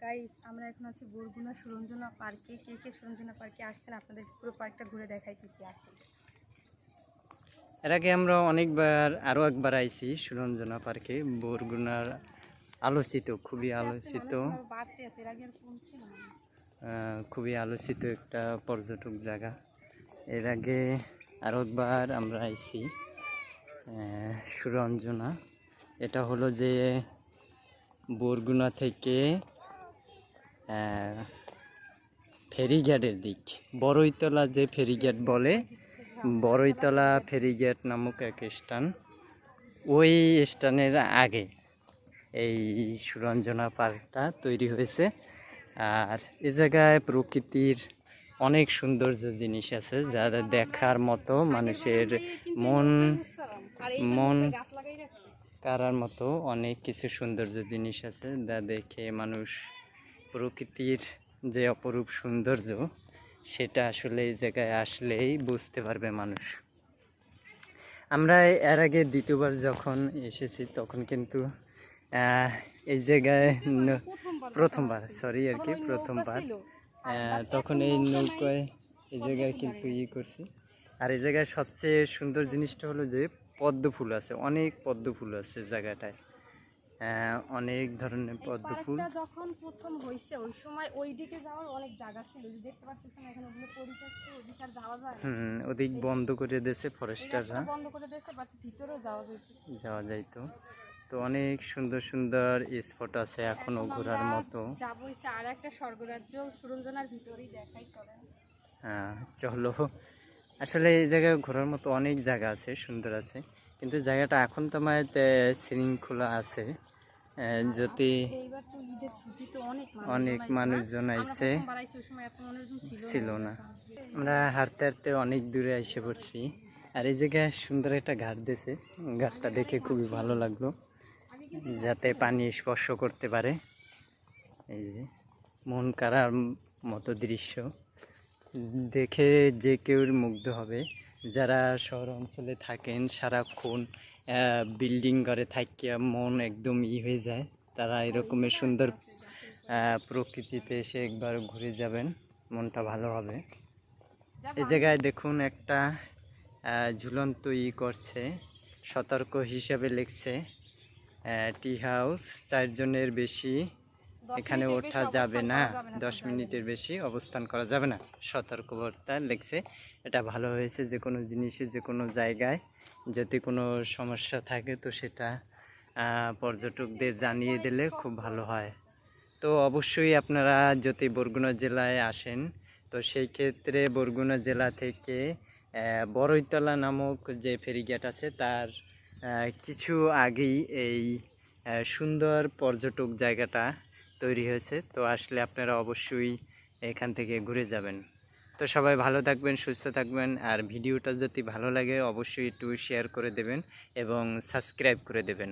Guys আমরা এখন আছি বরগুনা সুরঞ্জনা পার্কে। কে কে সুরঞ্জনা পার্কে আসছেন আপনাদের পুরো পার্কটা ঘুরে দেখাইতেছি, আসেন। এর আগে আমরা অনেকবার আরও একবার আইছি সুরঞ্জনা পার্কে, বরগুনার আলোচিত খুবই আলোচিত একটা পর্যটক জায়গা। এর আগে আরও একবার আমরা আইছি সুরঞ্জনা। এটা হলো যে বরগুনা থেকে ফেরিঘাটের দিক, বড়ইতলা যে ফেরিঘাট বলে, বড়ইতলা ফেরিঘাট নামক এক স্থান, ওই স্থানের আগে এই সুরঞ্জনা পার্কটা তৈরি হয়েছে। আর এ জায়গায় প্রকৃতির অনেক সৌন্দর্য জিনিস আছে যা দেখার মতো, মানুষের মন কারার মতো অনেক কিছু সৌন্দর্য জিনিস আছে যা দেখে মানুষ প্রকৃতির যে অপরূপ সৌন্দর্য সেটা আসলে এই জায়গায় আসলেই বুঝতে পারবে মানুষ। আমরা এর আগে দ্বিতীয়বার যখন এসেছি তখন কিন্তু এই জায়গায় প্রথমবার তখন এই নৌকায় এই জায়গায় কিন্তু করছি। আর এই জায়গায় সবচেয়ে সুন্দর জিনিসটা হলো যে পদ্ম ফুল আছে, অনেক পদ্ম ফুল আছে জায়গাটায়, অনেক ধরনের পদ্ম ফুল। যখন প্রথম হইছে ওই সময় ওইদিকে যাওয়ার অনেক জায়গা ছিল, দেখতে পাচ্ছেন এখন ওগুলো পরিত্যক্ত, ওইদিকে আর যাওয়া যায় না। ওদিক বন্ধ করে দিয়েছে ফরেস্টাররা, বন্ধ করে দিয়েছে, বাট ভিতরেও যাওয়া যাইতো। তো অনেক সুন্দর সুন্দর স্পট আছে এখনো ঘোরার মতো। যাবো আর একটা স্বর্গরাজ্য সুরঞ্জনার ভিতরেই দেখাই, চলেন। হ্যাঁ চলো। আসলে এই জায়গায় ঘোরার মতো অনেক জায়গা আছে, সুন্দর আছে, কিন্তু জায়গাটা এখন তো আমার শৃঙ্খলা আছে, যদি অনেক মানুষজন আইছে ছিল না। আমরা হাঁটতে হাঁটতে অনেক দূরে এসে পড়ছি। আর এই জায়গায় সুন্দর একটা ঘাট দিয়েছে, ঘাটটা দেখে খুবই ভালো লাগলো, যাতে পানি স্পর্শ করতে পারে। এই যে মন কাড়ার মতো দৃশ্য দেখে যে কেউ মুগ্ধ হবে। যারা শহর অঞ্চলে থাকেন সারাক্ষণ বিল্ডিং ঘরে থাকিয়া মন একদম হয়ে যায়, তারা এরকমের সুন্দর প্রকৃতিতে এসে একবার ঘুরে যাবেন, মনটা ভালো হবে। এই জায়গায় দেখুন একটা ঝুলন্ত করছে, সতর্ক হিসাবে লিখছে টি হাউস, 4 জনের বেশি এখানে ওঠা যাবে না, 10 মিনিটের বেশি অবস্থান করা যাবে না, সতর্কবার্তা লিখছে। এটা ভালো হয়েছে, যে কোনো জিনিসে যে কোনো জায়গায় যদি কোনো সমস্যা থাকে তো সেটা পর্যটকদের জানিয়ে দিলে খুব ভালো হয়। তো অবশ্যই আপনারা যদি বরগুনা জেলায় আসেন তো সেই ক্ষেত্রে বরগুনা জেলা থেকে বড়ইতলা নামক যে ফেরিঘাট আছে তার কিছু আগেই এই সুন্দর পর্যটক জায়গাটা তৈরি হয়েছে। তো আসলে আপনারা অবশ্যই এখান থেকে ঘুরে যাবেন। তো সবাই ভালো থাকবেন, সুস্থ থাকবেন। আর ভিডিওটা যদি ভালো লাগে অবশ্যই একটু শেয়ার করে দেবেন এবং সাবস্ক্রাইব করে দেবেন।